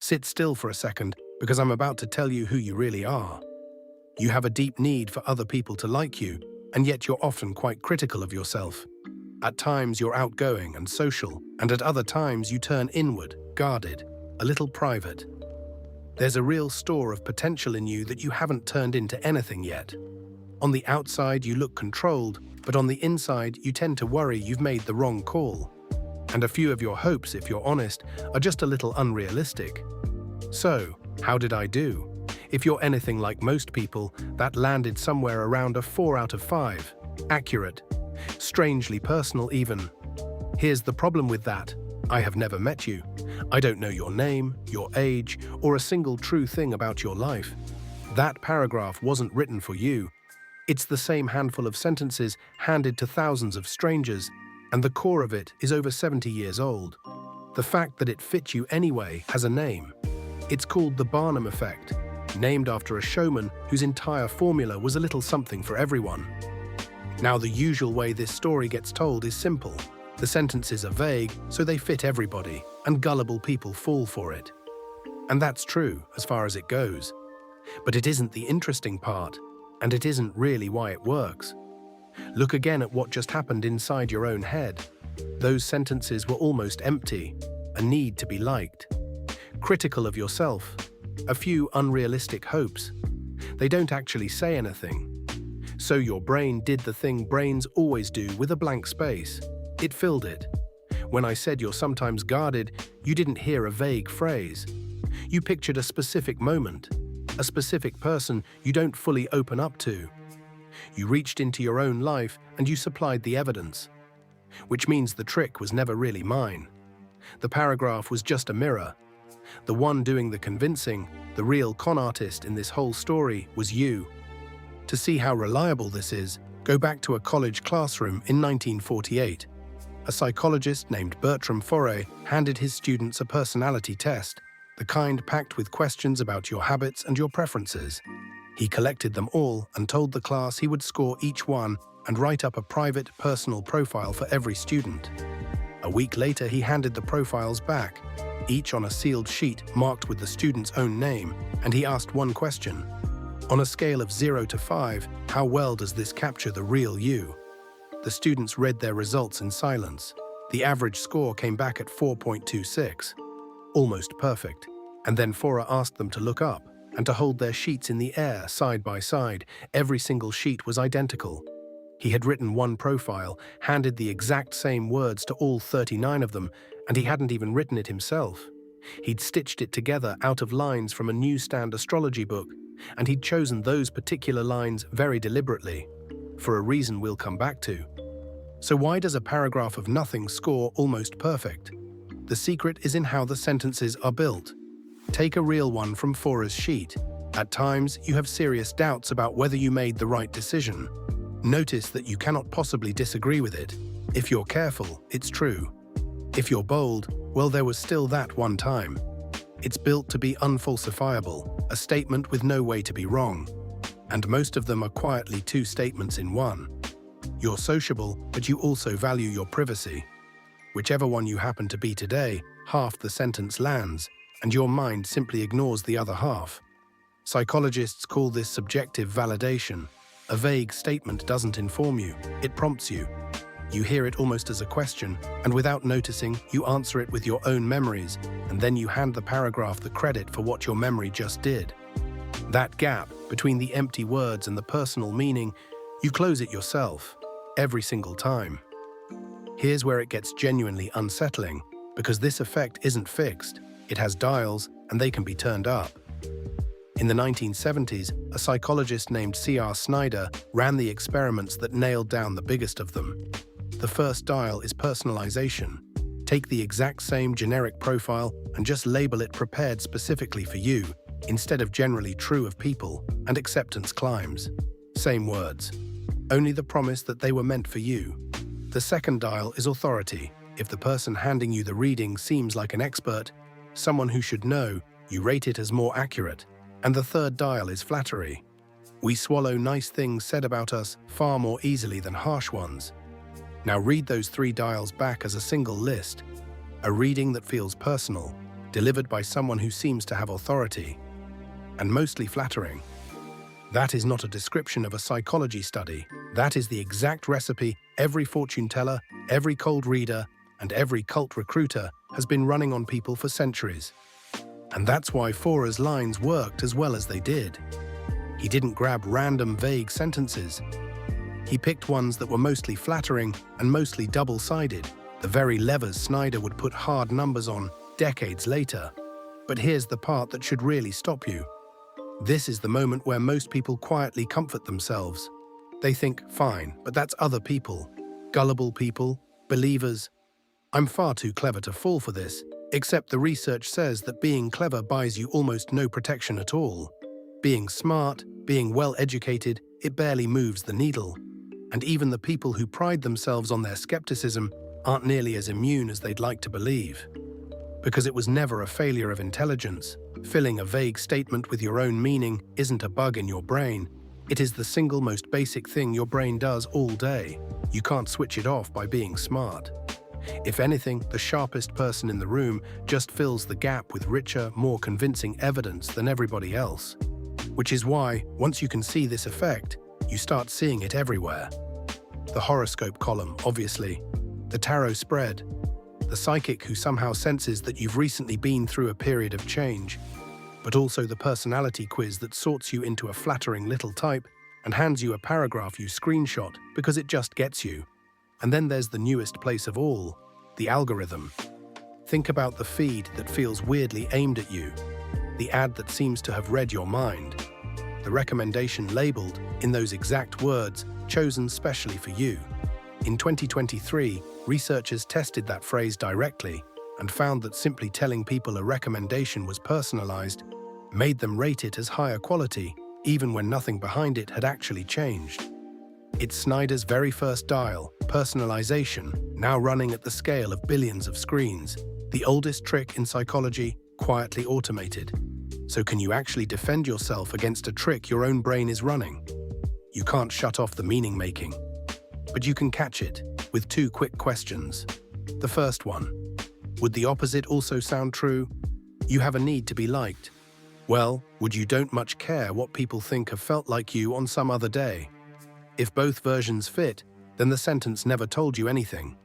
Sit still for a second, because I'm about to tell you who you really are. You have a deep need for other people to like you, and yet you're often quite critical of yourself. At times you're outgoing and social, and at other times you turn inward, guarded, a little private. There's a real store of potential in you that you haven't turned into anything yet. On the outside you look controlled, but on the inside you tend to worry you've made the wrong call. And a few of your hopes, if you're honest, are just a little unrealistic. So, how did I do? If you're anything like most people, that landed somewhere around a 4 out of 5. Accurate. Strangely personal even. Here's the problem with that. I have never met you. I don't know your name, your age, or a single true thing about your life. That paragraph wasn't written for you. It's the same handful of sentences handed to thousands of strangers, and the core of it is over 70 years old. The fact that it fit you anyway has a name. It's called the Barnum effect, named after a showman whose entire formula was a little something for everyone. Now, the usual way this story gets told is simple. The sentences are vague, so they fit everybody, and gullible people fall for it. And that's true, as far as it goes. But it isn't the interesting part, and it isn't really why it works. Look again at what just happened inside your own head. Those sentences were almost empty, a need to be liked, critical of yourself, a few unrealistic hopes. They don't actually say anything. So your brain did the thing brains always do with a blank space. It filled it. When I said you're sometimes guarded, you didn't hear a vague phrase. You pictured a specific moment, a specific person you don't fully open up to. You reached into your own life and you supplied the evidence. Which means the trick was never really mine. The paragraph was just a mirror. The one doing the convincing, the real con artist in this whole story was you. To see how reliable this is, go back to a college classroom in 1948. A psychologist named Bertram Forer handed his students a personality test, the kind packed with questions about your habits and your preferences. He collected them all and told the class he would score each one and write up a private, personal profile for every student. A week later, he handed the profiles back, each on a sealed sheet marked with the student's own name, and he asked one question. On a scale of 0 to 5, how well does this capture the real you? The students read their results in silence. The average score came back at 4.26. Almost perfect. And then Forer asked them to look up and to hold their sheets in the air side by side. Every single sheet was identical. He had written one profile, handed the exact same words to all 39 of them, and he hadn't even written it himself. He'd stitched it together out of lines from a newsstand astrology book, and he'd chosen those particular lines very deliberately, for a reason we'll come back to. So why does a paragraph of nothing score almost perfect? The secret is in how the sentences are built. Take a real one from Forer's sheet. At times, you have serious doubts about whether you made the right decision. Notice that you cannot possibly disagree with it. If you're careful, it's true. If you're bold, well, there was still that one time. It's built to be unfalsifiable, a statement with no way to be wrong. And most of them are quietly two statements in one. You're sociable, but you also value your privacy. Whichever one you happen to be today, half the sentence lands, and your mind simply ignores the other half. Psychologists call this subjective validation. A vague statement doesn't inform you, it prompts you. You hear it almost as a question, and without noticing, you answer it with your own memories, and then you hand the paragraph the credit for what your memory just did. That gap between the empty words and the personal meaning, you close it yourself, every single time. Here's where it gets genuinely unsettling, because this effect isn't fixed. It has dials, and they can be turned up. In the 1970s, a psychologist named C.R. Snyder ran the experiments that nailed down the biggest of them. The first dial is personalization. Take the exact same generic profile and just label it prepared specifically for you, instead of generally true of people, and acceptance climbs. Same words. Only the promise that they were meant for you. The second dial is authority. If the person handing you the reading seems like an expert, someone who should know, you rate it as more accurate. And the third dial is flattery. We swallow nice things said about us far more easily than harsh ones. Now read those three dials back as a single list. A reading that feels personal, delivered by someone who seems to have authority, and mostly flattering. That is not a description of a psychology study. That is the exact recipe every fortune teller, every cold reader, and every cult recruiter has been running on people for centuries. And that's why Forer's lines worked as well as they did. He didn't grab random, vague sentences. He picked ones that were mostly flattering and mostly double-sided, the very levers Snyder would put hard numbers on decades later. But here's the part that should really stop you. This is the moment where most people quietly comfort themselves. They think, fine, but that's other people. Gullible people, believers. I'm far too clever to fall for this, except the research says that being clever buys you almost no protection at all. Being smart, being well-educated, it barely moves the needle. And even the people who pride themselves on their skepticism aren't nearly as immune as they'd like to believe. Because it was never a failure of intelligence. Filling a vague statement with your own meaning isn't a bug in your brain. It is the single most basic thing your brain does all day. You can't switch it off by being smart. If anything, the sharpest person in the room just fills the gap with richer, more convincing evidence than everybody else. Which is why, once you can see this effect, you start seeing it everywhere. The horoscope column, obviously. The tarot spread. The psychic who somehow senses that you've recently been through a period of change. But also the personality quiz that sorts you into a flattering little type and hands you a paragraph you screenshot because it just gets you. And then there's the newest place of all, the algorithm. Think about the feed that feels weirdly aimed at you, the ad that seems to have read your mind, the recommendation labeled in those exact words chosen specially for you. In 2023, researchers tested that phrase directly and found that simply telling people a recommendation was personalized made them rate it as higher quality, even when nothing behind it had actually changed. It's Snyder's very first dial, personalization, now running at the scale of billions of screens, the oldest trick in psychology, quietly automated. So can you actually defend yourself against a trick your own brain is running? You can't shut off the meaning-making, but you can catch it with two quick questions. The first one, would the opposite also sound true? You have a need to be liked. Well, would you don't much care what people think have felt like you on some other day? If both versions fit, then the sentence never told you anything.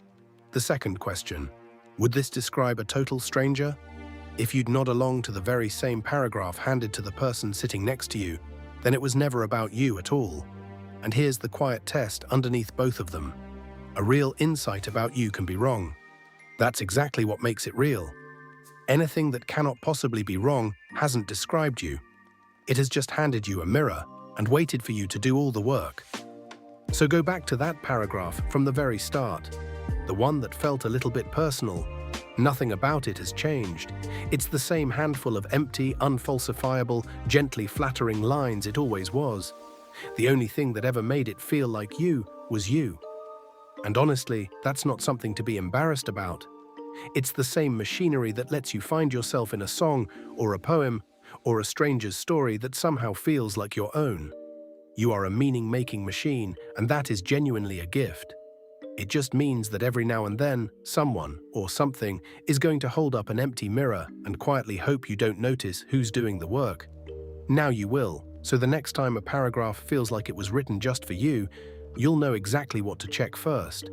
The second question, would this describe a total stranger? If you'd nod along to the very same paragraph handed to the person sitting next to you, then it was never about you at all. And here's the quiet test underneath both of them. A real insight about you can be wrong. That's exactly what makes it real. Anything that cannot possibly be wrong hasn't described you. It has just handed you a mirror and waited for you to do all the work. So go back to that paragraph from the very start, the one that felt a little bit personal. Nothing about it has changed. It's the same handful of empty, unfalsifiable, gently flattering lines it always was. The only thing that ever made it feel like you was you. And honestly, that's not something to be embarrassed about. It's the same machinery that lets you find yourself in a song or a poem or a stranger's story that somehow feels like your own. You are a meaning-making machine, and that is genuinely a gift. It just means that every now and then, someone or something is going to hold up an empty mirror and quietly hope you don't notice who's doing the work. Now you will, so the next time a paragraph feels like it was written just for you, you'll know exactly what to check first.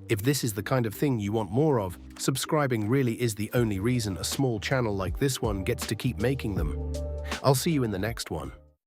If this is the kind of thing you want more of, subscribing really is the only reason a small channel like this one gets to keep making them. I'll see you in the next one.